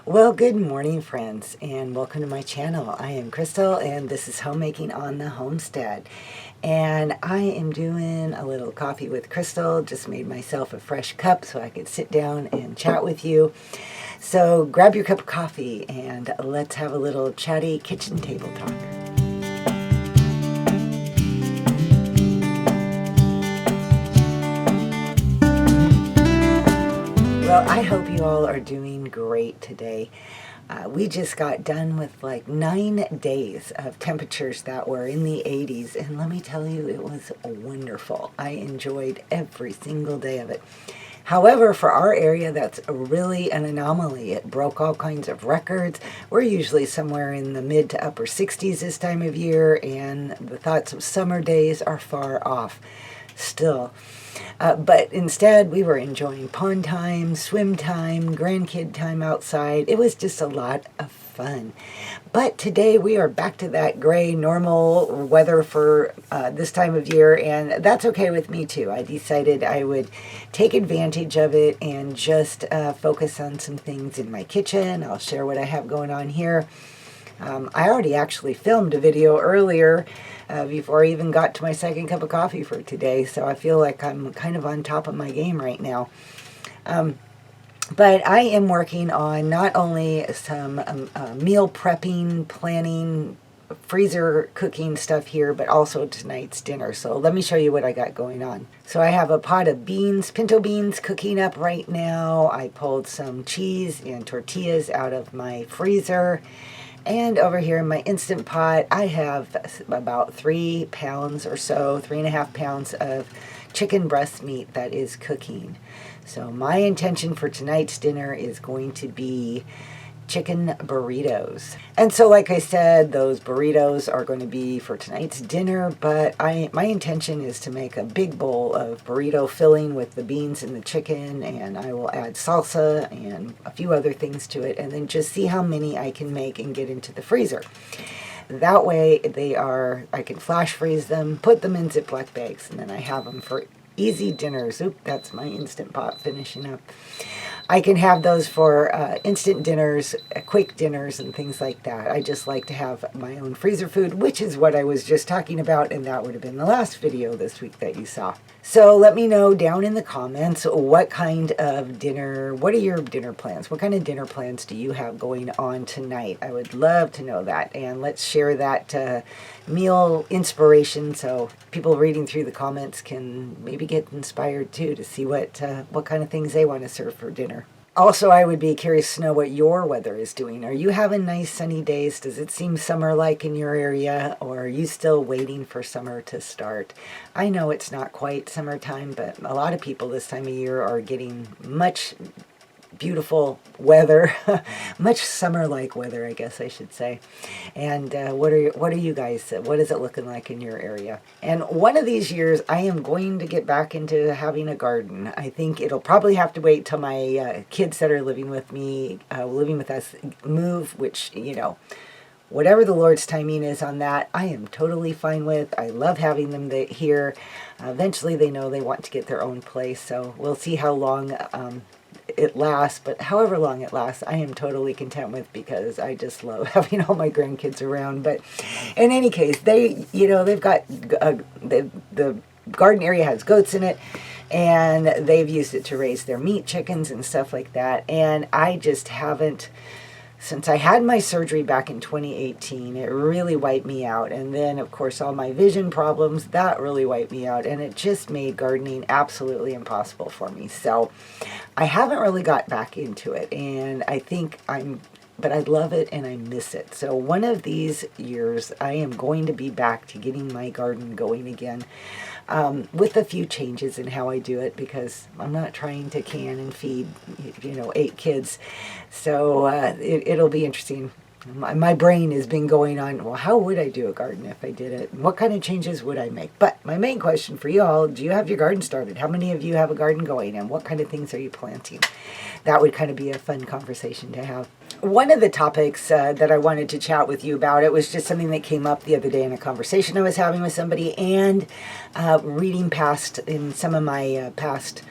Well, good morning, friends, and welcome to my channel. I am Crystal, and this is Homemaking on the Homestead. And I am doing a little coffee with Crystal. Just made myself a fresh cup so I could sit down and chat with you. So grab your cup of coffee and let's have a little chatty kitchen table talk. Well, I hope you all are doing great today. We just got done with like 9 days of temperatures that were in the 80s, and let me tell you, it was wonderful. I enjoyed every single day of it. However, for our area, that's really an anomaly. It broke all kinds of records. We're usually somewhere in the mid to upper 60s this time of year, and the thoughts of summer days are far off still. But instead, we were enjoying pond time, swim time, grandkid time outside. It was just a lot of fun. But today we are back to that gray, normal weather for this time of year, and that's okay with me too. I decided I would take advantage of it and just focus on some things in my kitchen. I'll share what I have going on here. I already actually filmed a video earlier before I even got to my second cup of coffee for today, so I feel like I'm kind of on top of my game right now. But I am working on not only some meal prepping, planning, freezer cooking stuff here, but also tonight's dinner. So let me show you what I got going on. So I have a pot of beans, pinto beans, cooking up right now. I pulled some cheese and tortillas out of my freezer. And over here in my Instant Pot, I have about 3 pounds or so, 3.5 pounds of chicken breast meat that is cooking. So my intention for tonight's dinner is going to be chicken burritos. And so like I said, those burritos are going to be for tonight's dinner, but my intention is to make a big bowl of burrito filling with the beans and the chicken, and I will add salsa and a few other things to it, and then just see how many I can make and get into the freezer. That way I can flash freeze them, put them in Ziploc bags, and then I have them for easy dinners. Oop, that's my Instant Pot finishing up. I can have those for instant dinners, quick dinners, and things like that. I just like to have my own freezer food, which is what I was just talking about, and that would have been the last video this week that you saw. So let me know down in the comments what kind of dinner, what are your dinner plans? What kind of dinner plans do you have going on tonight? I would love to know that, and let's share that meal inspiration so people reading through the comments can maybe get inspired too to see what kind of things they want to serve for dinner. Also, I would be curious to know what your weather is doing. Are you having nice sunny days? Does it seem summer-like in your area, or are you still waiting for summer to start? I know it's not quite summertime, but a lot of people this time of year are getting much beautiful weather, much summer-like weather, I guess I should say. And what are you guys, what is it looking like in your area? And one of these years, I am going to get back into having a garden. I think it'll probably have to wait till my kids that are living with us, move, which, you know, whatever the Lord's timing is on that, I am totally fine with. I love having them here. Eventually, they know they want to get their own place, so we'll see how long it lasts, but however long it lasts, I am totally content with, because I just love having all my grandkids around. But in any case, they've got the garden area has goats in it, and they've used it to raise their meat chickens and stuff like that. And I just haven't, since I had my surgery back in 2018, it really wiped me out. And then, of course, all my vision problems, that really wiped me out. And it just made gardening absolutely impossible for me. So I haven't really got back into it. And I think but I love it and I miss it. So one of these years, I am going to be back to getting my garden going again, with a few changes in how I do it, because I'm not trying to can and feed, 8 kids. So it'll be interesting. My brain has been going on, well, how would I do a garden if I did it? What kind of changes would I make? But my main question for you all, do you have your garden started? How many of you have a garden going, and what kind of things are you planting? That would kind of be a fun conversation to have. One of the topics that I wanted to chat with you about, it was just something that came up the other day in a conversation I was having with somebody, and reading past in some of my past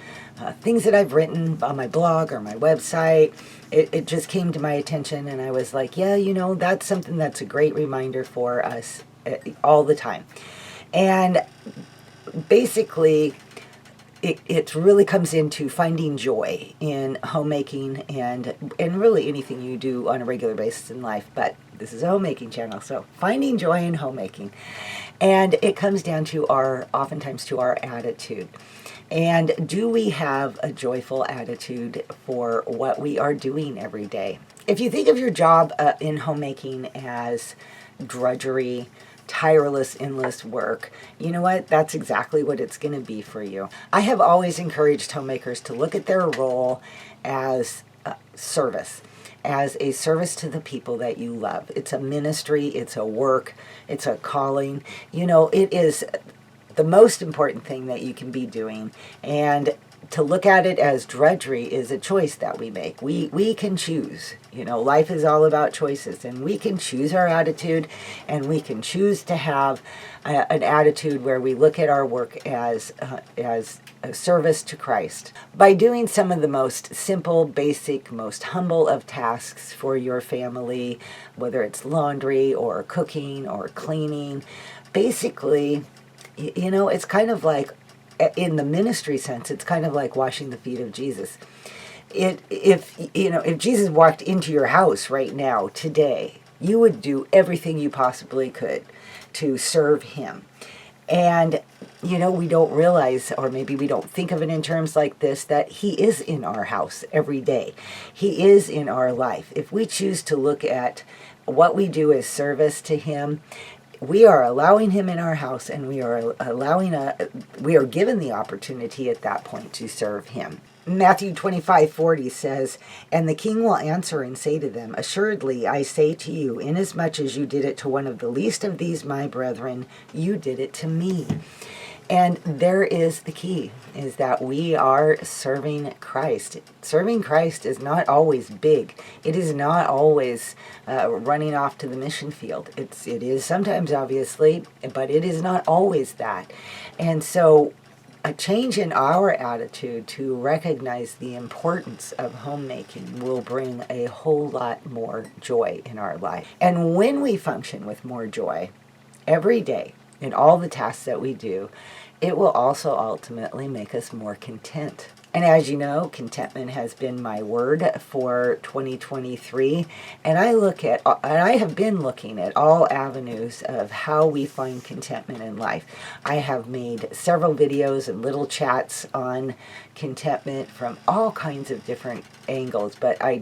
things that I've written on my blog or my website, it just came to my attention, and I was like, yeah, that's something that's a great reminder for us all the time. And basically, it really comes into finding joy in homemaking and really anything you do on a regular basis in life. But this is a homemaking channel, so finding joy in homemaking. And it comes down to oftentimes to our attitude. And do we have a joyful attitude for what we are doing every day? If you think of your job in homemaking as drudgery, tireless, endless work, you know what? That's exactly what it's going to be for you. I have always encouraged homemakers to look at their role as service, as a service to the people that you love. It's a ministry, it's a work, it's a calling. It is the most important thing that you can be doing. And to look at it as drudgery is a choice that we make. We can choose. Life is all about choices, and we can choose our attitude, and we can choose to have an attitude where we look at our work as a service to Christ. By doing some of the most simple, basic, most humble of tasks for your family, whether it's laundry or cooking or cleaning, basically, it's kind of like, in the ministry sense, it's kind of like washing the feet of Jesus. If Jesus walked into your house right now, today, you would do everything you possibly could to serve him. And, we don't realize, or maybe we don't think of it in terms like this, that he is in our house every day. He is in our life. If we choose to look at what we do as service to him, we are allowing him in our house, and we are given the opportunity at that point to serve him. Matthew 25:40 says, "And the king will answer and say to them, Assuredly, I say to you, inasmuch as you did it to one of the least of these my brethren, you did it to me." And there is the key, is that we are serving Christ. Serving Christ is not always big. It is not always running off to the mission field. It is sometimes, obviously, but it is not always that. And so a change in our attitude to recognize the importance of homemaking will bring a whole lot more joy in our life. And when we function with more joy every day, in all the tasks that we do, it will also ultimately make us more content. And as you know, contentment has been my word for 2023. And I have been looking at all avenues of how we find contentment in life. I have made several videos and little chats on contentment from all kinds of different angles. But I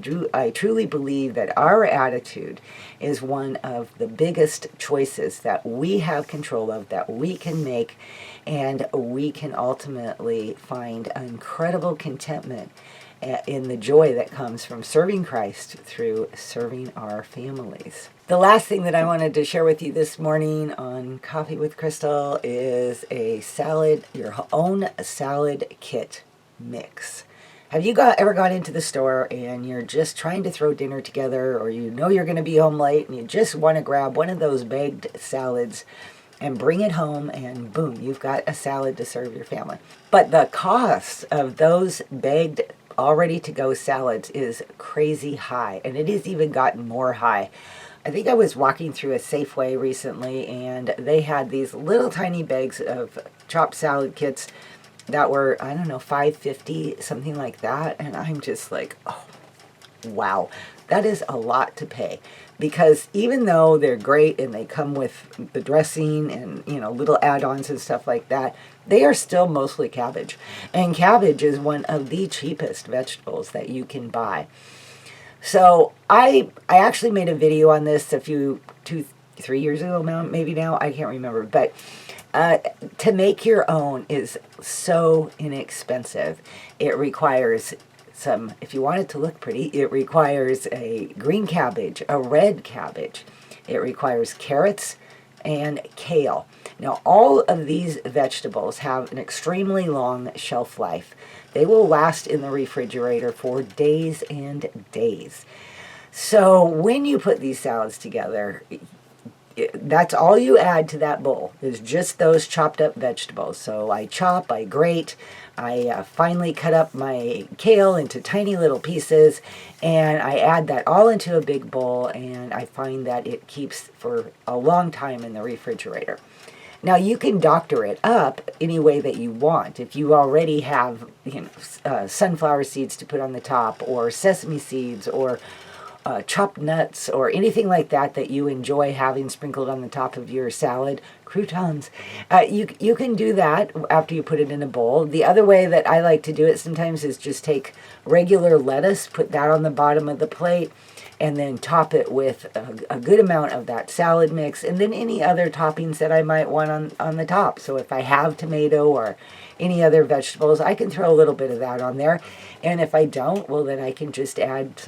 truly believe that our attitude is one of the biggest choices that we have control of, that we can make, and we can ultimately find incredible contentment in the joy that comes from serving Christ through serving our families. The last thing that I wanted to share with you this morning on Coffee with Crystal is your own salad kit mix. Have you ever gone into the store and you're just trying to throw dinner together, or you're going to be home late and you just want to grab one of those bagged salads and bring it home, and boom, you've got a salad to serve your family. But the cost of those bagged, all ready to go salads is crazy high, and it has even gotten more high. I think I was walking through a Safeway recently, and they had these little tiny bags of chopped salad kits that were, I don't know, $5.50, something like that. And I'm just like, oh, wow, that is a lot to pay. Because even though they're great and they come with the dressing and, little add-ons and stuff like that, they are still mostly cabbage. And cabbage is one of the cheapest vegetables that you can buy. So I actually made a video on this 2-3 years ago now, maybe now, I can't remember. But to make your own is so inexpensive. It requires if you want it to look pretty, it requires a green cabbage, a red cabbage. It requires carrots and kale. Now, all of these vegetables have an extremely long shelf life. They will last in the refrigerator for days and days. So when you put these salads together, that's all you add to that bowl is just those chopped up vegetables. So I chop, I grate, I finely cut up my kale into tiny little pieces, and I add that all into a big bowl, and I find that it keeps for a long time in the refrigerator. Now you can doctor it up any way that you want. If you already have, sunflower seeds to put on the top, or sesame seeds, or chopped nuts, or anything like that you enjoy having sprinkled on the top of your salad, croutons, you can do that after you put it in a bowl. The other way that I like to do it sometimes is just take regular lettuce, put that on the bottom of the plate, and then top it with a good amount of that salad mix, and then any other toppings that I might want on the top. So if I have tomato or any other vegetables, I can throw a little bit of that on there. And if I don't, well, then I can just add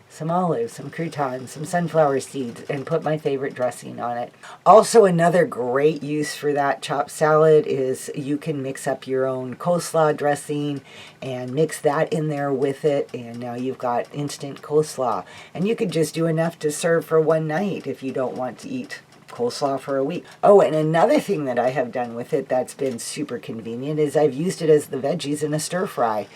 some olives, some croutons, some sunflower seeds, and put my favorite dressing on it. Also, another great use for that chopped salad is you can mix up your own coleslaw dressing and mix that in there with it, and now you've got instant coleslaw. And you could just do enough to serve for one night if you don't want to eat coleslaw for a week. Oh, and another thing that I have done with it that's been super convenient is I've used it as the veggies in a stir fry.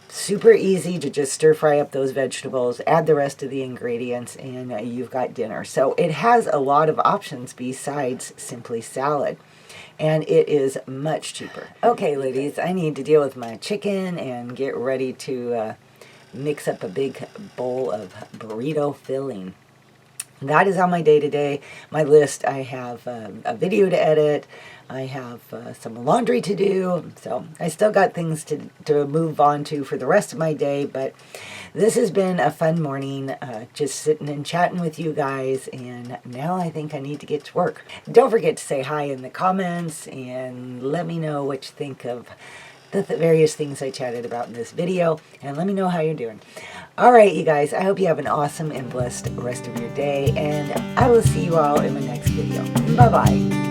Super easy to just stir fry up those vegetables, add the rest of the ingredients, and you've got dinner. So it has a lot of options besides simply salad. And it is much cheaper. Okay, ladies, I need to deal with my chicken and get ready to mix up a big bowl of burrito filling. That is on my day-to-day, my list. I have a video to edit. I have some laundry to do. So I still got things to move on to for the rest of my day. But this has been a fun morning, just sitting and chatting with you guys. And now I think I need to get to work. Don't forget to say hi in the comments and let me know what you think of the various things I chatted about in this video, and let me know how you're doing. All right, you guys, I hope you have an awesome and blessed rest of your day, and I will see you all in my next video. Bye-bye.